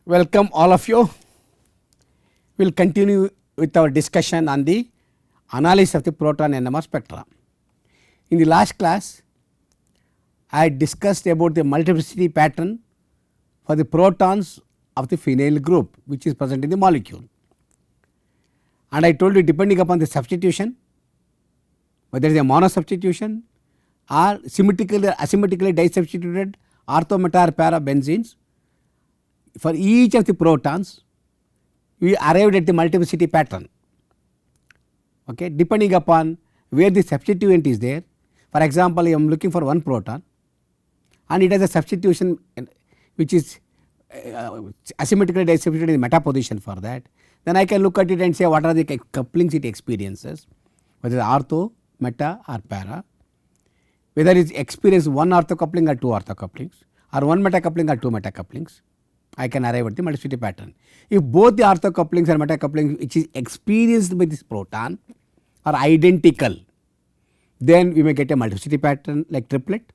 Welcome all of you. We will continue with our discussion on the analysis of the proton NMR spectra. In the last class, I discussed about the multiplicity pattern for the protons of the phenyl group which is present in the molecule. And I told you, depending upon the substitution, whether it is a mono substitution or symmetrically or asymmetrically disubstituted ortho, meta or para benzenes, for each of the protons we arrived at the multiplicity pattern, okay, depending upon where the substituent is there. For example, I am looking for one proton and it has a substitution which is asymmetrically disubstituted in the meta position for that, then I can look at it and say what are the couplings it experiences, whether it is ortho, meta or para, whether it experiences one ortho coupling or two ortho couplings or one meta coupling or two meta couplings. I can arrive at the multiplicity pattern. If both the ortho couplings or meta couplings which is experienced by this proton are identical, then we may get a multiplicity pattern like triplet,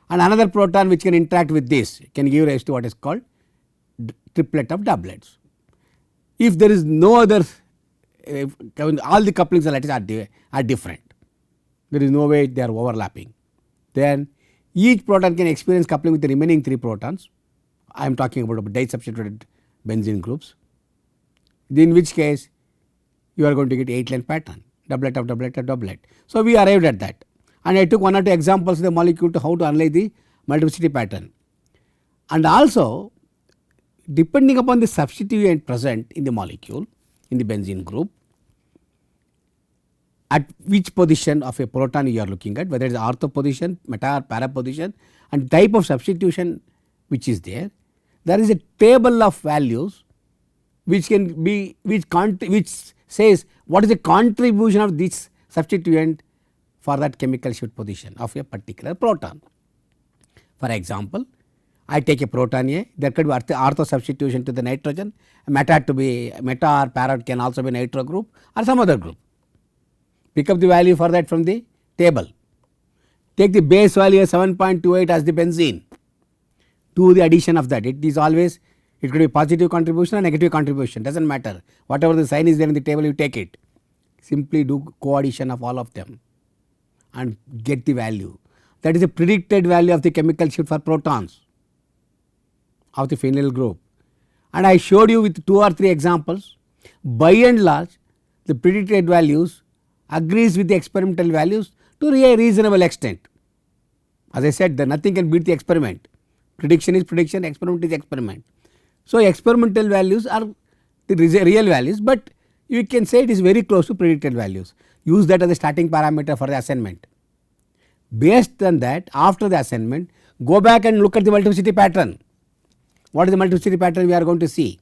and another proton which can interact with this can give rise to what is called triplet of doublets. If there is no other, all the couplings of lattice are different, there is no way they are overlapping, then each proton can experience coupling with the remaining three protons. I am talking about disubstituted benzene groups, in which case you are going to get 8 length pattern, doublet of doublet of doublet. So, we arrived at that, and I took one or two examples of the molecule to how to analyze the multiplicity pattern. And also, depending upon the substituent present in the molecule in the benzene group, at which position of a proton you are looking at, whether it is ortho position, meta or para position, and type of substitution which is there, there is a table of values which can be which says what is the contribution of this substituent for that chemical shift position of a particular proton. For example, I take a proton A, there could be ortho substitution to the nitrogen, meta or para can also be nitro group or some other group. Pick up the value for that from the table. Take the base value as 7.28 as the benzene. Do the addition of that. It is always, it could be positive contribution or negative contribution, does not matter. Whatever the sign is there in the table, you take it. Simply do co-addition of all of them and get the value. That is the predicted value of the chemical shift for protons of the phenyl group. And I showed you with 2 or 3 examples. By and large, the predicted values agrees with the experimental values to a reasonable extent. As I said, nothing can beat the experiment. Prediction is prediction, experiment is experiment. So, experimental values are the real values, but you can say it is very close to predicted values. Use that as a starting parameter for the assignment. Based on that, after the assignment, go back and look at the multiplicity pattern. What is the multiplicity pattern we are going to see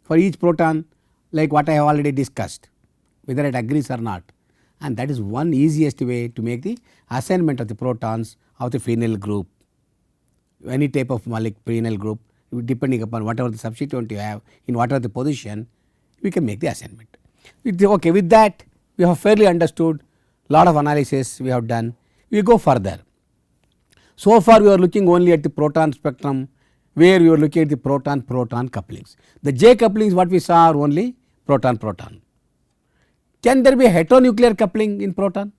for each proton, like what I have already discussed, whether it agrees or not. And that is one easiest way to make the assignment of the protons of the phenyl group. Any type of phenyl group, depending upon whatever the substituent you have in whatever the position, we can make the assignment. Okay, with that we have fairly understood lot of analysis we have done. We go further. So far we are looking only at the proton spectrum, where we are looking at the proton-proton couplings. The J couplings what we saw are only proton-proton. Can there be a heteronuclear coupling in proton?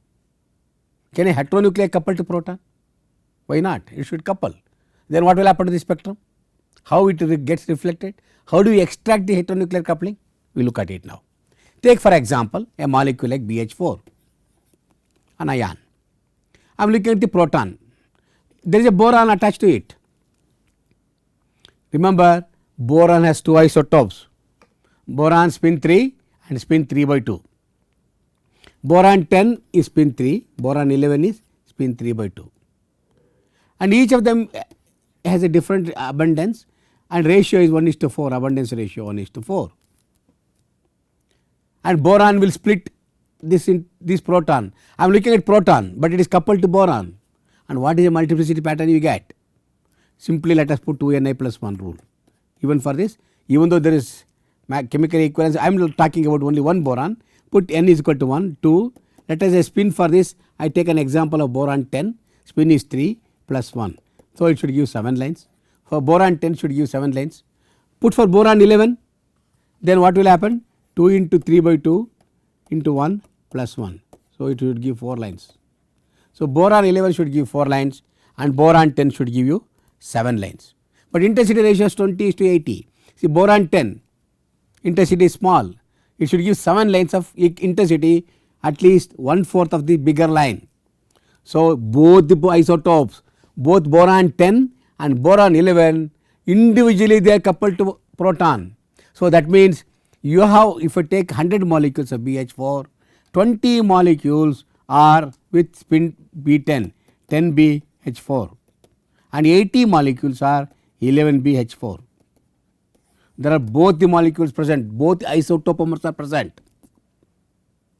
Can a heteronuclear couple to proton? Why not? It should couple. Then what will happen to the spectrum? How it gets reflected? How do we extract the heteronuclear coupling? We look at it now. Take for example a molecule like BH4, an ion. I am looking at the proton. There is a boron attached to it. Remember, boron has 2 isotopes, boron spin 3 and spin 3/2. Boron 10 is spin 3, boron 11 is spin 3/2. And each of them has a different abundance, and ratio is 1:4, abundance ratio 1:4. And boron will split this in this proton. I am looking at proton, but it is coupled to boron. And what is the multiplicity pattern you get? Simply let us put 2Ni+1 rule. Even for this, even though there is chemical equivalence, I am talking about only one boron. Put n is equal to 1, 2. Let us say spin for this. I take an example of boron 10, spin is 3 plus 1. So, it should give 7 lines. For boron 10 should give 7 lines. Put for boron 11, then what will happen? 2 into 3 by 2 into 1 plus 1. So, it should give 4 lines. So, boron 11 should give 4 lines and boron 10 should give you 7 lines. But intensity ratio is 20:80. See, boron 10 intensity is small, it should give 7 lines of intensity, at least 1/4 of the bigger line. So, both the isotopes, both boron 10 and boron 11 individually they are coupled to proton. So, that means you have, if you take 100 molecules of BH4, 20 molecules are with spin B10, 10BH4 and 80 molecules are 11BH4. There are both the molecules present, both isotopomers are present.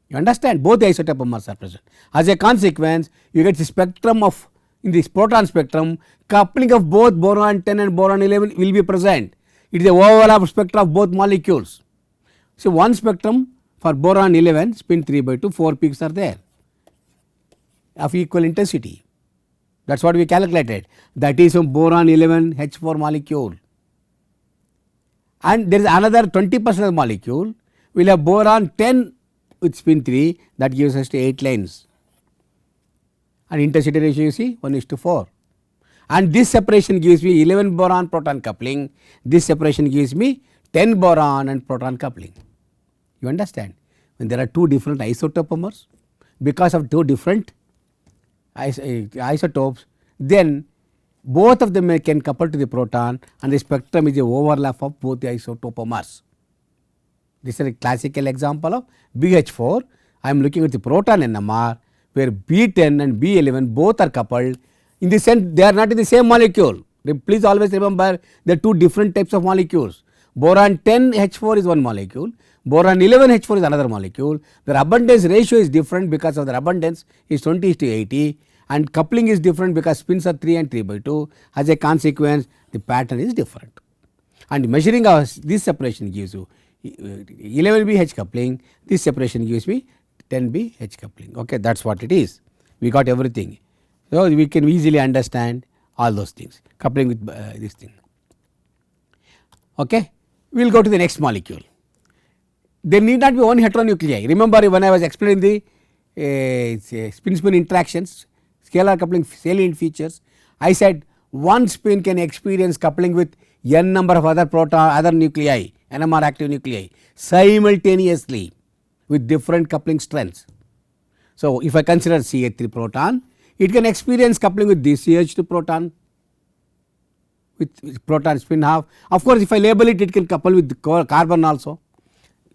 You understand? Both the isotopomers are present. As a consequence, you get the spectrum of, in this proton spectrum, coupling of both boron 10 and boron 11 will be present. It is the overlap spectra of both molecules. So, one spectrum for boron 11 spin 3 by 2, 4 peaks are there of equal intensity. That is what we calculated. That is from boron 11 H4 molecule. And there is another 20% of the molecule will have boron 10 with spin 3, that gives us to 8 lines. And intensity ratio you see 1:4. And this separation gives me 11 boron proton coupling, this separation gives me 10 boron and proton coupling. You understand? When there are two different isotopomers, because of two different isotopes, then both of them can couple to the proton and the spectrum is the overlap of both the isotopomers. This is a classical example of BH4. I am looking at the proton NMR where B10 and B11 both are coupled. In the sense they are not in the same molecule. Please always remember there are two different types of molecules. Boron 10 H4 is one molecule, boron 11 H4 is another molecule. Their abundance ratio is different because of their abundance is 20:80 and coupling is different because spins are 3 and 3 by 2. As a consequence, the pattern is different. And measuring this separation gives you 11B H coupling, this separation gives me 10B H coupling. Okay, that is what it is. We got everything. So, we can easily understand all those things, coupling with this thing. Okay. We will go to the next molecule. There need not be one heteronuclei. Remember when I was explaining the spin-spin interactions, scalar coupling salient features, I said one spin can experience coupling with n number of other nuclei, NMR active nuclei simultaneously with different coupling strengths. So, if I consider CH3 proton, it can experience coupling with this CH2 proton with proton spin half. Of course, if I label it, it can couple with carbon also.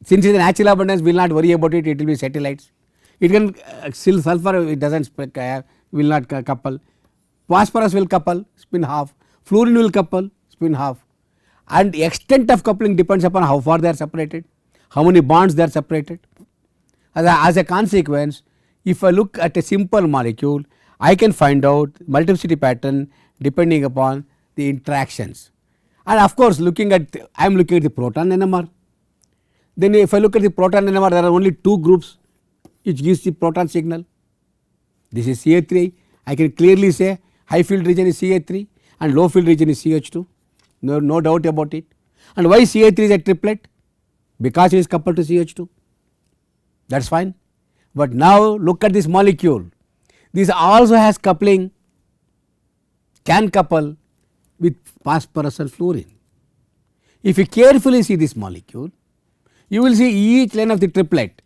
Since it is a natural abundance, we will not worry about it, it will be satellites. It can still sulfur, it does not will not couple. Phosphorus will couple, spin half. Fluorine will couple, spin half. And the extent of coupling depends upon how far they are separated, how many bonds they are separated. As a consequence, if I look at a simple molecule, I can find out multiplicity pattern depending upon the interactions. And of course, I am looking at the proton NMR. Then if I look at the proton NMR, there are only two groups which gives the proton signal. This is CH3. I can clearly say high field region is CH3 and low field region is CH2. No doubt about it. And why CH3 is a triplet? Because it is coupled to CH2. That is fine. But now look at this molecule. This also has coupling, can couple with phosphorus and fluorine. If you carefully see this molecule, you will see each line of the triplet.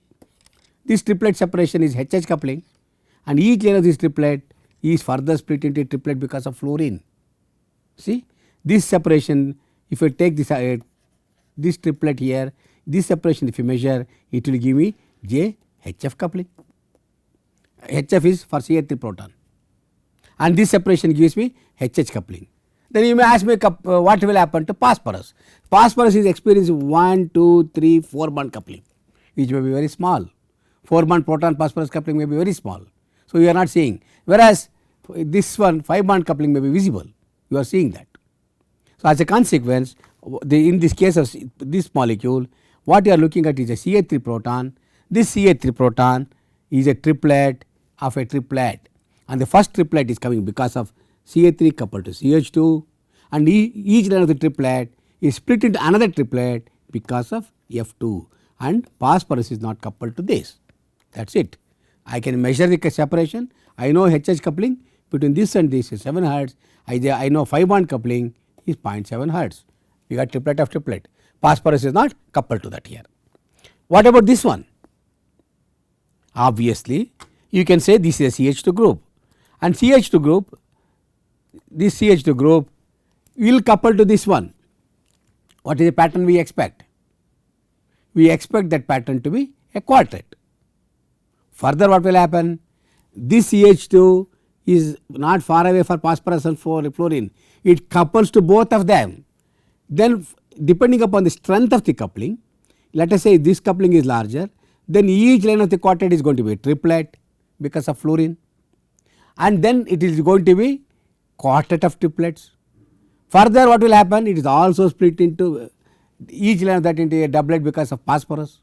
This triplet separation is HH coupling and each line of this triplet is further split into a triplet because of fluorine. See this separation, if you take this triplet here, this separation if you measure, it will give me JHF coupling. HF is for CH3 proton and this separation gives me HH coupling. Then you may ask me what will happen to phosphorus. Phosphorus is experiencing 1, 2, 3, 4 bond coupling which may be very small. 4 bond proton phosphorus coupling may be very small. So, you are not seeing, whereas this one 5 bond coupling may be visible, you are seeing that. So, as a consequence, in this case of this molecule, what you are looking at is a CH3 proton. This CH3 proton is a triplet of a triplet and the first triplet is coming because of CH3 coupled to CH2 and each line of the triplet is split into another triplet because of F2, and phosphorus is not coupled to this. That is it. I can measure the separation. I know HH coupling between this and this is 7 hertz. I know 5 bond coupling is 0.7 hertz. We got triplet of triplet. Phosphorus is not coupled to that here. What about this one? Obviously, you can say this is a CH2 group, and CH2 group, this CH2 group will couple to this one. What is the pattern we expect? We expect that pattern to be a quartet. Further, what will happen? This CH2 is not far away for phosphorus and fluorine. It couples to both of them. Then depending upon the strength of the coupling, let us say this coupling is larger, then each line of the quartet is going to be a triplet because of fluorine, and then it is going to be quartet of triplets. Further, what will happen? It is also split into each line of that into a doublet because of phosphorus.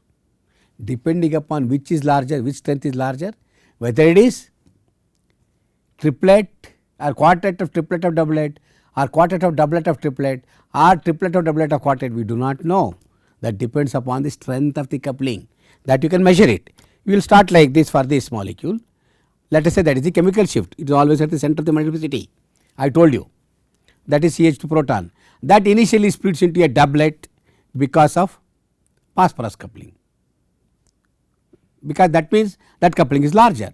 Depending upon which is larger, which strength is larger, whether it is triplet or quartet of triplet of doublet or quartet of doublet of triplet or triplet of doublet of quartet, we do not know. That depends upon the strength of the coupling, that you can measure it. We will start like this for this molecule. Let us say that is the chemical shift, it is always at the center of the multiplicity. I told you that is CH2 proton, that initially splits into a doublet because of phosphorus coupling, because that means that coupling is larger.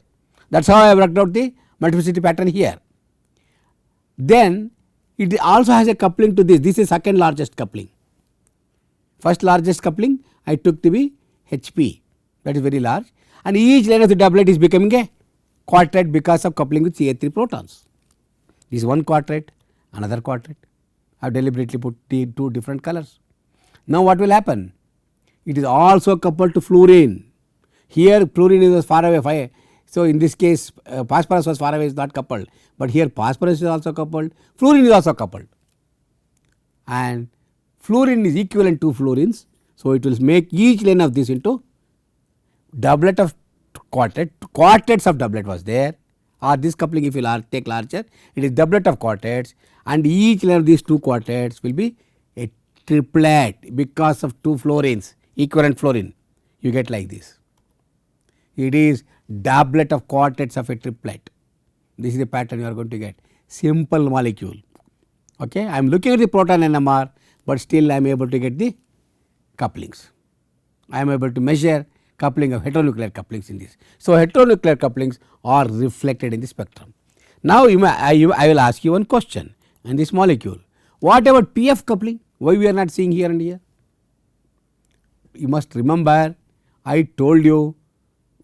That is how I have worked out the multiplicity pattern here. Then it also has a coupling to this. This is second largest coupling. First largest coupling I took to be HP, that is very large, and each line of the doublet is becoming a quartet because of coupling with Ca3 protons. This is one quartet, another quartet. I have deliberately put two different colors. Now what will happen? It is also coupled to fluorine. Here fluorine is far away, so in this case phosphorus was far away, is not coupled, but here phosphorus is also coupled, fluorine is also coupled, and fluorine is equivalent to fluorines. So it will make each line of this into doublet of quartet, quartets of doublet was there, or this coupling if you take larger, it is doublet of quartets, and each line of these two quartets will be a triplet because of two fluorines, equivalent fluorine, you get like this. It is doublet of quartets of a triplet. This is the pattern you are going to get, simple molecule. Okay, I am looking at the proton NMR, but still I am able to get the couplings. I am able to measure coupling of heteronuclear couplings in this. So heteronuclear couplings are reflected in the spectrum. Now I will ask you one question in this molecule. What about PF coupling? Why we are not seeing here and here? You must remember, I told you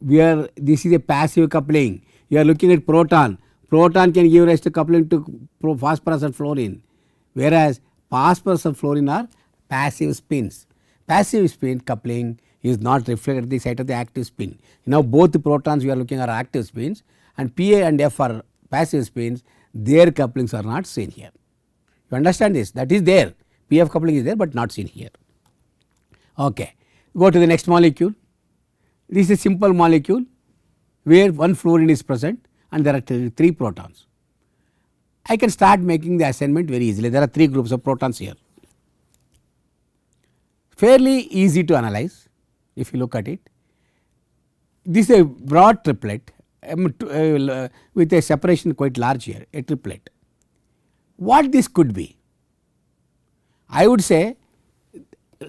this is a passive coupling. You are looking at proton. Proton can give rise to coupling to phosphorus and fluorine, whereas phosphorus and fluorine are passive spins. Passive spin coupling is not reflected at the site of the active spin. Now both the protons we are looking are active spins, and Pa and F are passive spins, their couplings are not seen here. You understand this? That is there. PF coupling is there, but not seen here. Okay. Go to the next molecule. This is a simple molecule where one fluorine is present and there are three protons. I can start making the assignment very easily. There are three groups of protons here. Fairly easy to analyze if you look at it. This is a broad triplet with a separation quite large here, a triplet. What this could be? I would say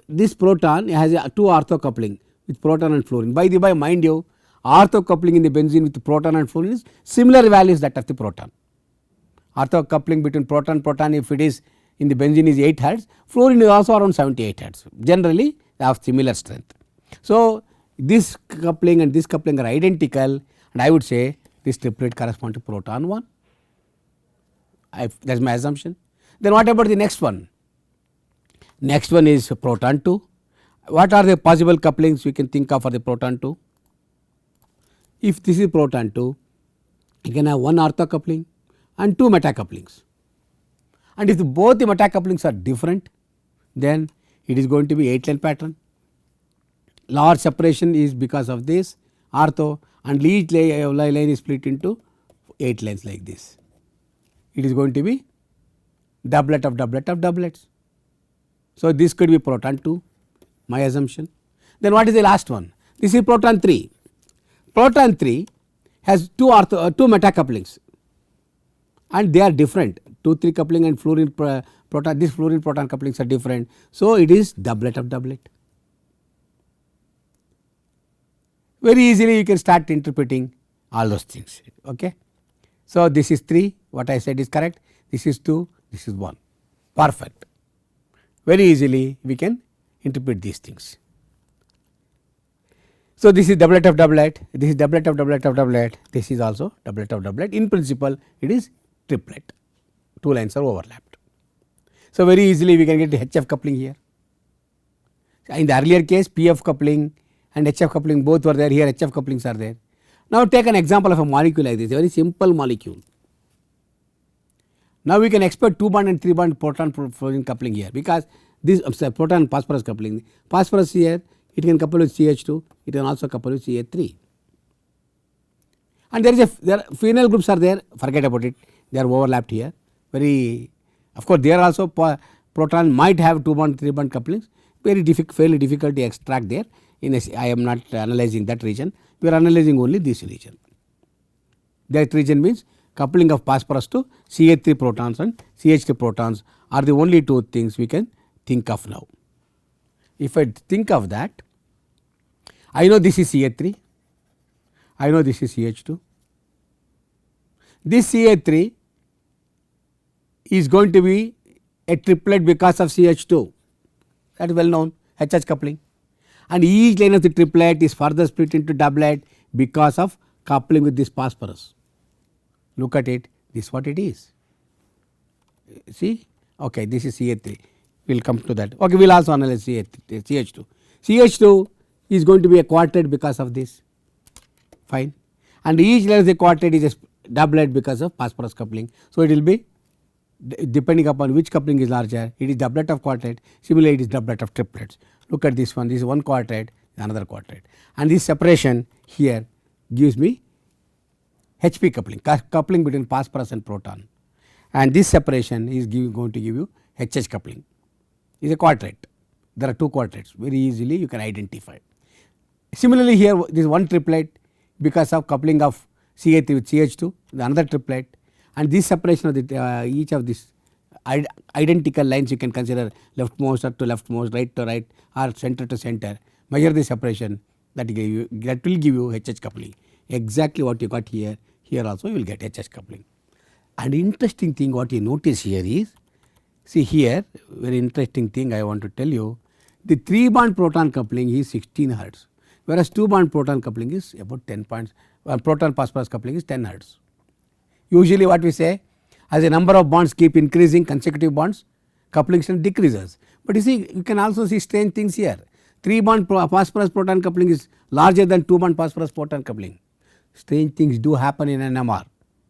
this proton has a two ortho coupling with proton and fluorine. By the by, mind you, ortho coupling in the benzene with proton and fluorine is similar values that of the proton. Ortho coupling between proton if it is in the benzene is 8 hertz, fluorine is also around 78 hertz, generally they have similar strength. So this coupling and this coupling are identical, and I would say this triplet corresponds to proton 1. That is my assumption. Then what about the next one? Next one is proton 2. What are the possible couplings we can think of for the proton 2? If this is proton 2, you can have one ortho coupling and two meta couplings. And if both the meta couplings are different, then it is going to be 8 line pattern. Large separation is because of this ortho, and each line is split into 8 lines like this. It is going to be doublet of doublet of doublets. So, this could be proton 2, my assumption. Then what is the last one? This is proton 3. Proton 3 has two meta couplings and they are different. 2,3 coupling and fluorine proton, these fluorine proton couplings are different. So, it is doublet of doublet. Very easily you can start interpreting all those things. Okay. So, this is 3, what I said is correct, this is 2, this is 1, perfect. Very easily we can interpret these things. So, this is doublet of doublet, this is doublet of doublet of doublet, this is also doublet of doublet. In principle it is triplet, 2 lines are overlapped. So, very easily we can get the HF coupling here. In the earlier case PF coupling and HF coupling both were there, here HF couplings are there. Now, take an example of a molecule like this, a very simple molecule. Now, we can expect 2 bond and 3 bond proton fluorine coupling here, because this proton phosphorus coupling, phosphorus here it can couple with CH2, it can also couple with CH3. And there are phenyl groups are there, forget about it, they are overlapped here. Very, of course, there also proton might have 2 bond 3 bond couplings, fairly difficult to extract there. I am not analyzing that region, we are analyzing only this region. That region means coupling of phosphorus to CH3 protons and CH2 protons are the only two things we can think of now. If I think of that, I know this is CH3, I know this is CH2. This CH3 is going to be a triplet because of CH2, that is well known, HH coupling. And each line of the triplet is further split into doublet because of coupling with this phosphorus. Look at it, this is what it is. See, okay, this is CH3, we will come to that. Okay, we will also analyze CH2. CH2 is going to be a quartet because of this, fine. And each line of the quartet is a doublet because of phosphorus coupling. So, it will be depending upon which coupling is larger, it is doublet of quartet, similarly it is doublet of triplets. Look at this one, this is one quartet, another quartet, and this separation here gives me HP coupling, coupling between phosphorus and proton, and this separation is going to give you HH coupling, is a quartet. There are 2 quartets, very easily you can identify. Similarly, here this one triplet because of coupling of CH3 with CH2, the another triplet, and this separation of the each of these identical lines you can consider leftmost or to leftmost, right to right or center to center, measure the separation that will give you HH coupling. Exactly what you got here, here also you will get HH coupling. And interesting thing what you notice here is, see here very interesting thing I want to tell you, the 3 bond proton coupling is 16 hertz, whereas 2 bond proton coupling is about 10 points, proton phosphorus coupling is 10 hertz. Usually what we say, as the number of bonds keep increasing, consecutive bonds, coupling strength decreases. But you see, you can also see strange things here. 3 bond phosphorus proton coupling is larger than 2 bond phosphorus proton coupling. Strange things do happen in NMR,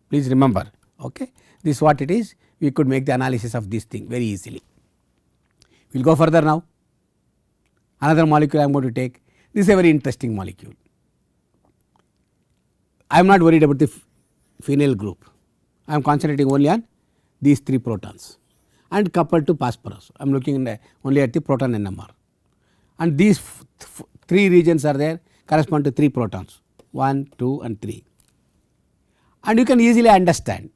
please remember. Okay. This is what it is, we could make the analysis of this thing very easily. We will go further now. Another molecule I am going to take, this is a very interesting molecule. I am not worried about the phenyl group, I am concentrating only on these 3 protons and coupled to phosphorus. I am looking only at the proton NMR, and these 3 regions are there correspond to 3 protons, 1, 2 and 3. And you can easily understand,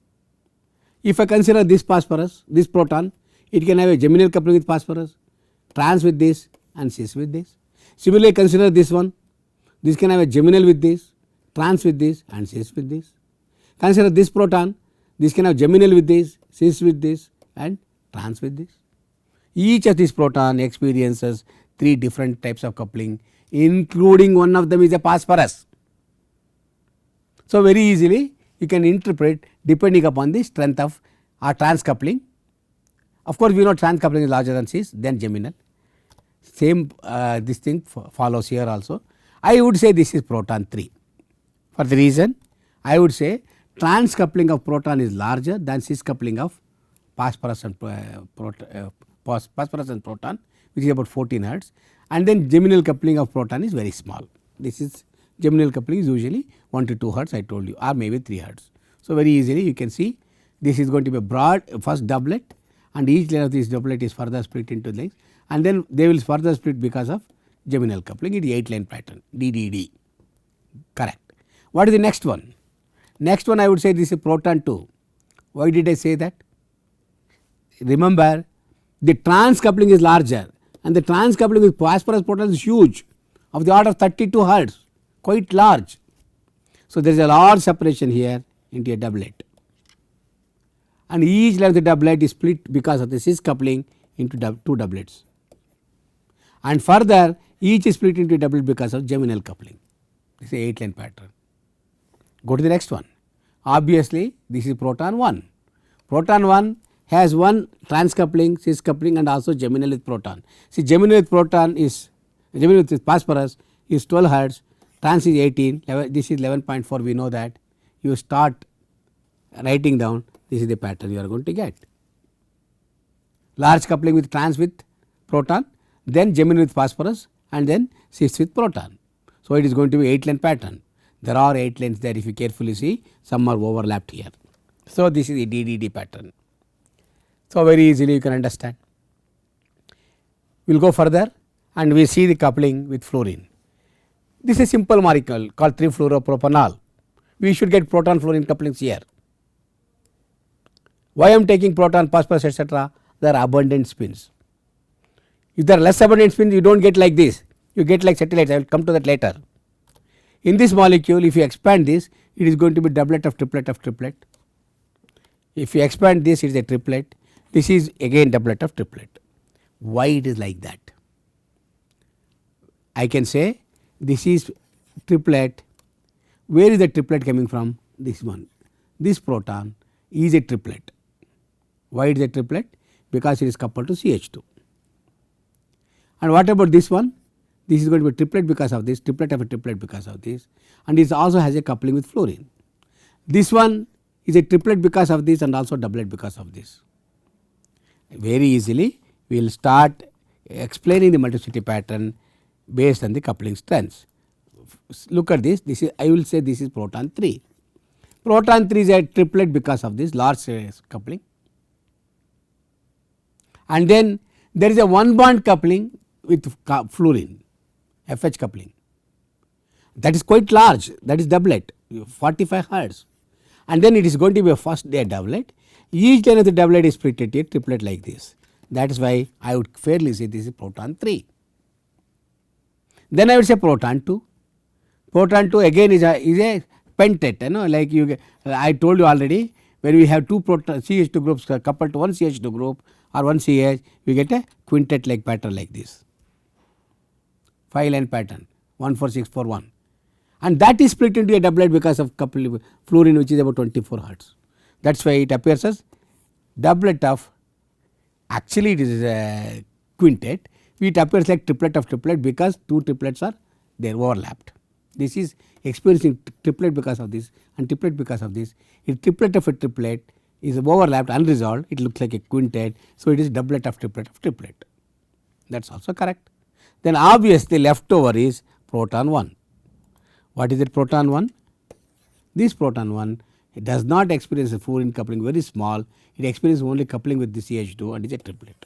if I consider this phosphorus, this proton, it can have a geminal coupling with phosphorus, trans with this and cis with this. Similarly, consider this one, this can have a geminal with this, trans with this and cis with this. Consider this proton, this can have geminal with this, cis with this and trans with this. Each of these proton experiences 3 different types of coupling, including one of them is a phosphorus. So, very easily you can interpret depending upon the strength of our trans coupling. Of course, we know trans coupling is larger than cis, then geminal. Same this thing follows here also. I would say this is proton 3. For the reason, I would say trans coupling of proton is larger than cis coupling of phosphorus and proton, which is about 14 hertz, and then geminal coupling of proton is very small. This is geminal coupling is usually 1 to 2 hertz I told you, or maybe 3 hertz. So, very easily you can see this is going to be a broad first doublet, and each line of this doublet is further split into lengths, and then they will further split because of geminal coupling. It is 8 line pattern DDD, correct. What is the next one? Next one I would say this is proton 2. Why did I say that? Remember, the trans coupling is larger and the trans coupling with phosphorus proton is huge, of the order of 32 hertz, quite large. So, there is a large separation here into a doublet, and each line of the doublet is split because of the cis coupling into 2 doublets, and further each is split into a doublet because of geminal coupling. This is a 8 line pattern. Go to the next one. Obviously, this is proton 1. Proton 1 has one trans coupling, cis coupling, and also geminal with proton. See, geminal with proton is geminal with phosphorus is 12 hertz, trans is 18, this is 11.4. We know that. You start writing down, this is the pattern you are going to get. Large coupling with trans with proton, then geminal with phosphorus, and then cis with proton. So, it is going to be 8 line pattern. There are 8 lanes there, if you carefully see, some are overlapped here. So, this is the DDD pattern. So, very easily you can understand. We will go further and we see the coupling with fluorine. This is a simple molecule called 3-fluoropropanol. We should get proton fluorine couplings here. Why I am taking proton, phosphorus, etc.? There are abundant spins. If there are less abundant spins, you do not get like this, you get like satellites. I will come to that later. In this molecule, if you expand this, it is going to be doublet of triplet of triplet. If you expand this, it is a triplet. This is again doublet of triplet. Why it is like that? I can say this is triplet. Where is the triplet coming from? This one. This proton is a triplet. Why it is a triplet? Because it is coupled to CH2. And what about this one? This is going to be triplet because of this, triplet of a triplet because of this, and it also has a coupling with fluorine. This one is a triplet because of this and also doublet because of this. Very easily we will start explaining the multiplicity pattern based on the coupling strengths. Look at this, this is, I will say this is proton 3. Proton 3 is a triplet because of this large coupling, and then there is a one bond coupling with fluorine, FH coupling, that is quite large, that is doublet 45 hertz, and then it is going to be a first day doublet. Each line of the doublet is split into a triplet like this. That is why I would fairly say this is proton 3. Then I would say proton 2. Proton 2 again is a pentet, you know, like I told you already, when we have two proton CH2 groups coupled to one CH2 group or one CH, we get a quintet like pattern like this, 5 line pattern 1 4 6 4 1, and that is split into a doublet because of coupling fluorine, which is about 24 hertz. That is why it appears as doublet of, actually it is a quintet, it appears like triplet of triplet because two triplets are there overlapped. This is experiencing triplet because of this and triplet because of this. If triplet of a triplet is overlapped unresolved, it looks like a quintet. So, it is doublet of triplet of triplet, that is also correct. Then obviously leftover is proton 1. What is it proton 1? This proton 1, it does not experience a fluorine coupling, very small, it experiences only coupling with the CH2 and is a triplet.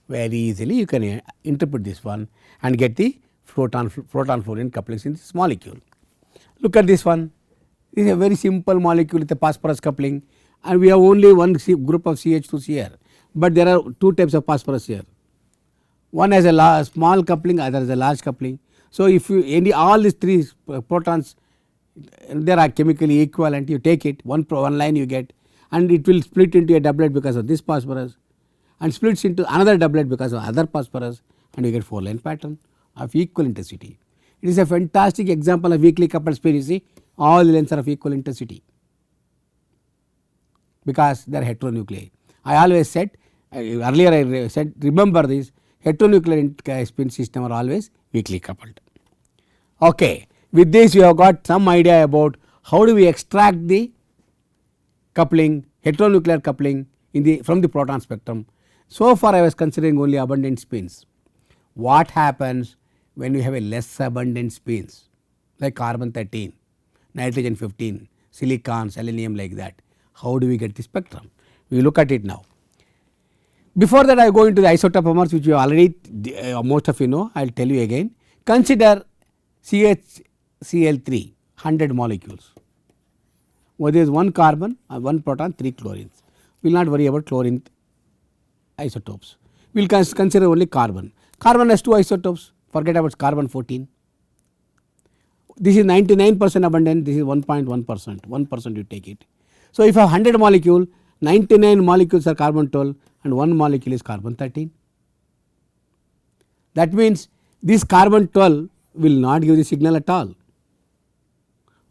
Very easily you can interpret this one and get the proton fluorine couplings in this molecule. Look at this one, this is a very simple molecule with a phosphorus coupling, and we have only one group of CH2s here, but there are two types of phosphorus here. One has a small coupling, other has a large coupling. So, if you all these three protons, they are chemically equivalent, you take it, one line you get, and it will split into a doublet because of this phosphorus and splits into another doublet because of other phosphorus, and you get 4 line pattern of equal intensity. It is a fantastic example of weakly coupled spin. You see, all the lengths are of equal intensity because they are heteronuclei. I always said, earlier I said, remember this, heteronuclear spin system are always weakly coupled. Okay. With this you have got some idea about how do we extract the coupling, heteronuclear coupling from the proton spectrum. So far I was considering only abundant spins. What happens when you have a less abundant spins like carbon 13, nitrogen 15, silicon, selenium, like that? How do we get the spectrum? We look at it now. Before that I go into the isotopomers, which you already most of you know. I will tell you again. Consider CHCl3 100 molecules. Well, there is 1 carbon and 1 proton, 3 chlorines. We will not worry about chlorine isotopes. We will consider only carbon. Carbon has 2 isotopes, forget about carbon 14. This is 99% abundant, this is 1.1%, 1% you take it. So, if I have 100 molecule, 99 molecules are carbon 12 and 1 molecule is carbon 13. That means this carbon 12 will not give the signal at all.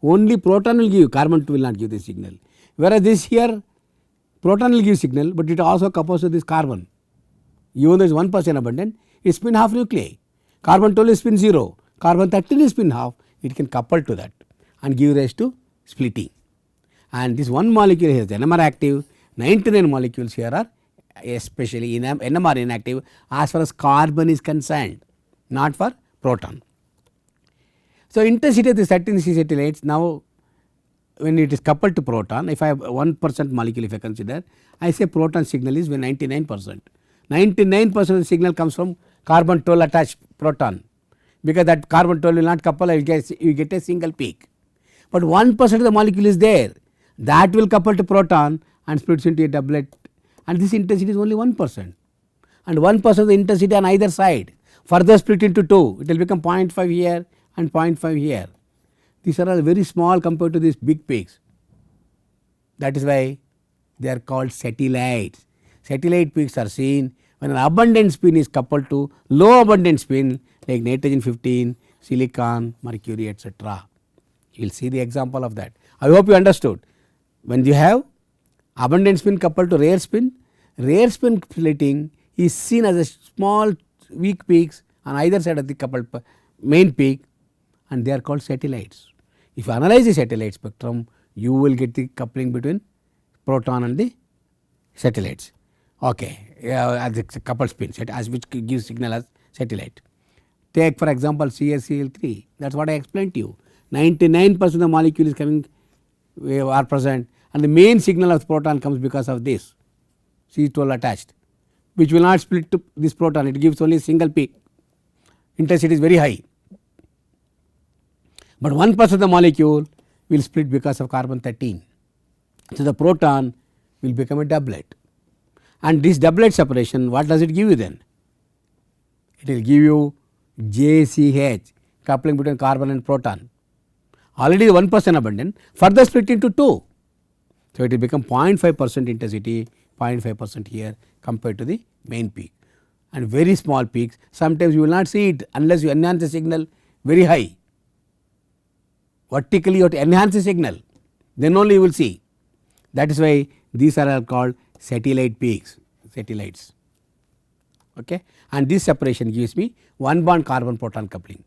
Only proton will give, carbon 2 will not give the signal. Whereas this here, proton will give signal, but it also couples to this carbon. Even though it is 1% abundant, it is spin half nuclei. Carbon 12 is spin 0, carbon 13 is spin half, it can couple to that and give rise to splitting. And this 1 molecule here is NMR active, 99 molecules here are especially in NMR inactive as far as carbon is concerned, not for proton. So, intensity of the certain C satellites now when it is coupled to proton, if I have 1% molecule, if I consider, I say proton signal is 99%. 99% of the signal comes from carbon 12 attached proton, because that carbon 12 will not couple, you get a single peak. But 1% of the molecule is there, that will couple to proton and splits into a doublet, and this intensity is only 1%, and 1% of the intensity on either side further split into 2, it will become 0.5 here and 0.5 here. These are all very small compared to these big peaks. That is why they are called satellites. Satellite peaks are seen when an abundant spin is coupled to low abundant spin like nitrogen 15, silicon, mercury, etc. You will see the example of that. I hope you understood. When you have abundant spin coupled to rare spin splitting is seen as a small weak peaks on either side of the coupled main peak, and they are called satellites. If you analyze the satellite spectrum, you will get the coupling between proton and the satellites. Okay, as the coupled spin set as which gives signal as satellite. Take for example CSCl3, that is what I explained to you. 99% of the molecule is coming are present, and the main signal of the proton comes because of this C12 attached, which will not split to this proton, it gives only a single peak, intensity is very high. But 1% of the molecule will split because of carbon 13. So, the proton will become a doublet, and this doublet separation, what does it give you then? It will give you JCH, coupling between carbon and proton, already 1% abundant, further split into 2. So, it will become 0.5% intensity, 0.5% here compared to the main peak, and very small peaks. Sometimes you will not see it unless you enhance the signal very high. Vertically you have to enhance the signal, then only you will see. That is why these are called satellite peaks, satellites. Okay. And this separation gives me 1 bond carbon proton coupling.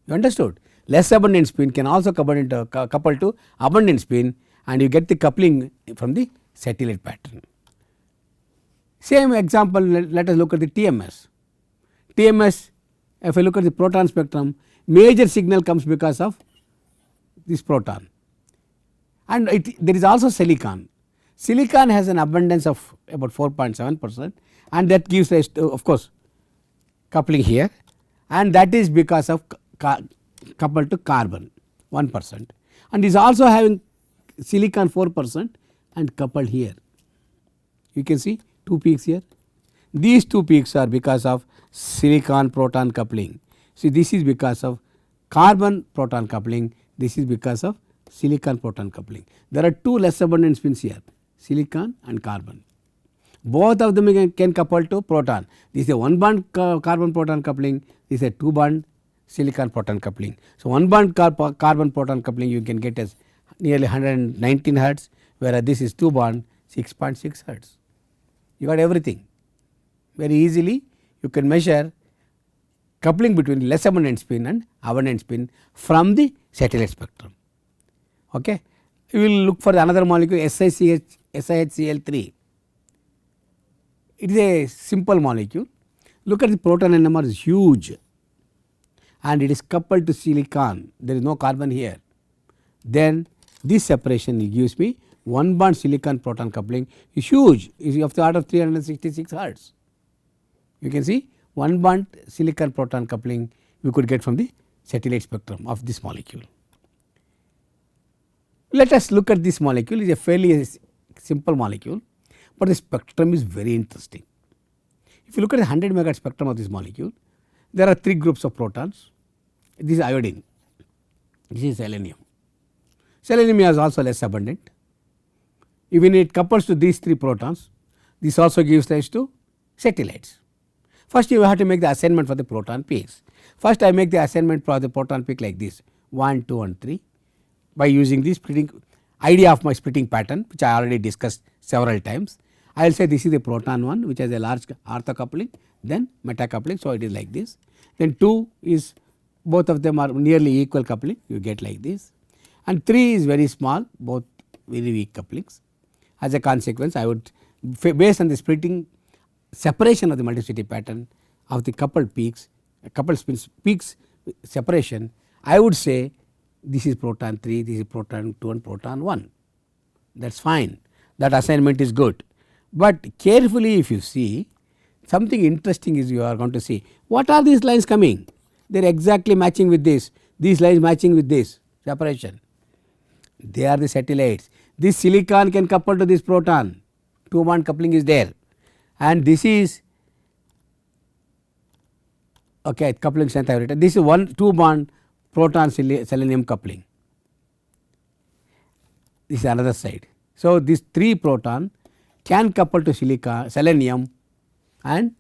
You understood? Less abundant spin can also couple to abundant spin, and you get the coupling from the satellite pattern. Same example, let us look at the TMS. TMS, if I look at the proton spectrum, major signal comes because of this proton, and there is also silicon. Silicon has an abundance of about 4.7%, and that gives rise to, of course, coupling here, and that is because of coupled to carbon 1%, and is also having silicon 4% and coupled here. You can see 2 peaks here. These 2 peaks are because of silicon proton coupling. See, this is because of carbon proton coupling, this is because of silicon proton coupling. There are 2 less abundant spins here, silicon and carbon. Both of them can couple to proton. This is a 1 bond carbon proton coupling, this is a 2 bond silicon proton coupling. So, 1 bond carbon proton coupling you can get as nearly 119 hertz, whereas this is 2 bond 6.6 hertz. You got everything. Very easily you can measure coupling between less abundant spin and abundant spin from the satellite spectrum. Okay. We will look for another molecule SiHCl3. It is a simple molecule. Look at the proton NMR is huge, and it is coupled to silicon, there is no carbon here. Then this separation gives me 1 bond silicon proton coupling is huge, is of the order of 366 hertz. You can see 1 bond silicon proton coupling we could get from the satellite spectrum of this molecule. Let us look at this molecule. It is a fairly simple molecule, but the spectrum is very interesting. If you look at the 100 megahertz spectrum of this molecule, there are 3 groups of protons. This is iodine, this is selenium. Selenium is also less abundant. Even it couples to these 3 protons, this also gives rise to satellites. First you have to make the assignment for the proton peaks. First I make the assignment for the proton peak like this 1, 2 and 3 by using the splitting idea of my splitting pattern, which I already discussed several times. I will say this is the proton 1 which has a large ortho coupling, then meta coupling. So, it is like this. Then 2 is both of them are nearly equal coupling, you get like this, and 3 is very small, both very weak couplings. As a consequence, I would based on the splitting separation of the multiplicity pattern of the coupled peaks, coupled spins peaks separation, I would say this is proton 3, this is proton 2 and proton 1. That is fine, that assignment is good. But carefully if you see, something interesting is you are going to see what are these lines coming, they are exactly matching with this, these lines matching with this separation, they are the satellites. This silicon can couple to this proton, 2 bond coupling is there, and this is okay coupling strength I have written, this is 2 bond proton selenium coupling, this is another side. So, this 3 proton can couple to selenium, and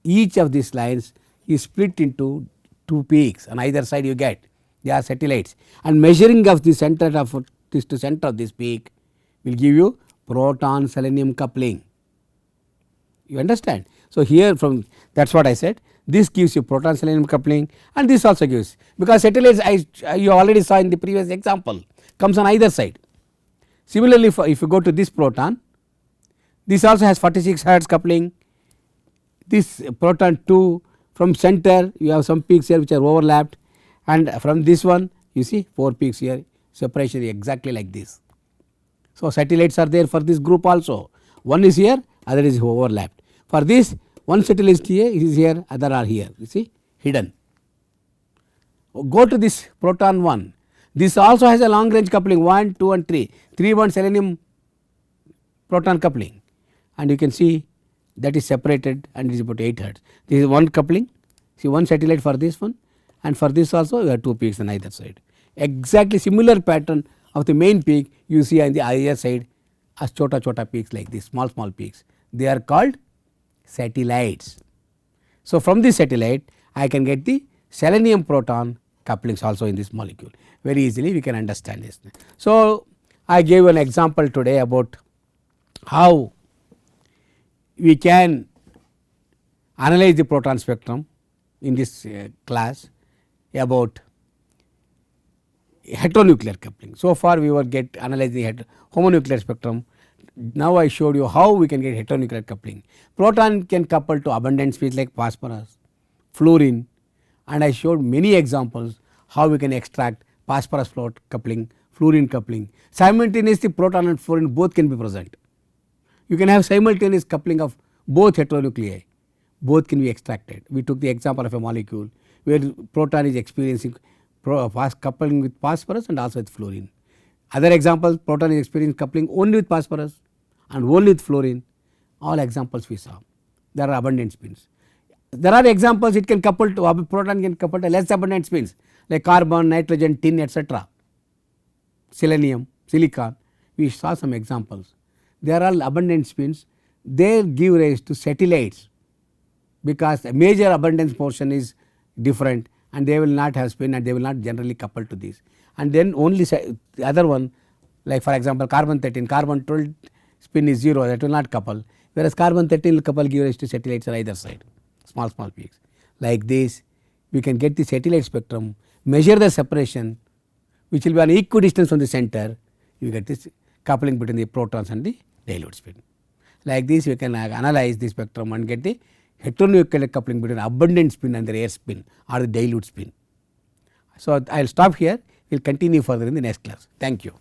each of these lines is split into 2 peaks on either side you get, they are satellites, and measuring of the center of this to center of this peak will give you proton selenium coupling, you understand. So, here from that is what I said, this gives you proton selenium coupling and this also gives, because satellites you already saw in the previous example comes on either side. Similarly, if you go to this proton, this also has 46 hertz coupling, this proton 2 from center you have some peaks here which are overlapped, and from this one you see 4 peaks here, separation exactly like this. So, satellites are there for this group also, one is here, other is overlapped. For this one satellite is here, other are here, you see hidden. Go to this proton 1, this also has a long range coupling 1, 2 and 3, 3 bond selenium proton coupling, and you can see that is separated and it is about 8 hertz. This is one coupling, see one satellite for this one, and for this also you have 2 peaks on either side. Exactly similar pattern of the main peak you see on the other side as chota peaks like this, small peaks, they are called satellites. So, from this satellite I can get the selenium proton couplings also in this molecule, very easily we can understand this. So, I gave an example today about how we can analyze the proton spectrum in this class about heteronuclear coupling. So far we were analyzing homonuclear spectrum. Now I showed you how we can get heteronuclear coupling. Proton can couple to abundant species like phosphorus, fluorine, and I showed many examples how we can extract phosphorus float coupling, fluorine coupling. Simultaneously proton and fluorine both can be present. You can have simultaneous coupling of both heteronuclei, both can be extracted. We took the example of a molecule where proton is experiencing coupling with phosphorus and also with fluorine. Other examples, proton is experiencing coupling only with phosphorus and only with fluorine, all examples we saw. There are abundant spins. There are examples it can couple to, proton can couple to less abundant spins like carbon, nitrogen, tin etc., selenium, silicon, we saw some examples. They are all abundant spins, they give rise to satellites because the major abundance portion is different and they will not have spin and they will not generally couple to this. And then only the other one like for example carbon 13, carbon 12 spin is 0, that will not couple, whereas carbon 13 will couple give rise to satellites on either side, small peaks. Like this we can get the satellite spectrum, measure the separation which will be an equidistance from the center, you get this coupling between the protons and the dilute spin. Like this we can analyze the spectrum and get the heteronuclear coupling between abundant spin and the rare spin or the dilute spin. So, I will stop here, we will continue further in the next class. Thank you.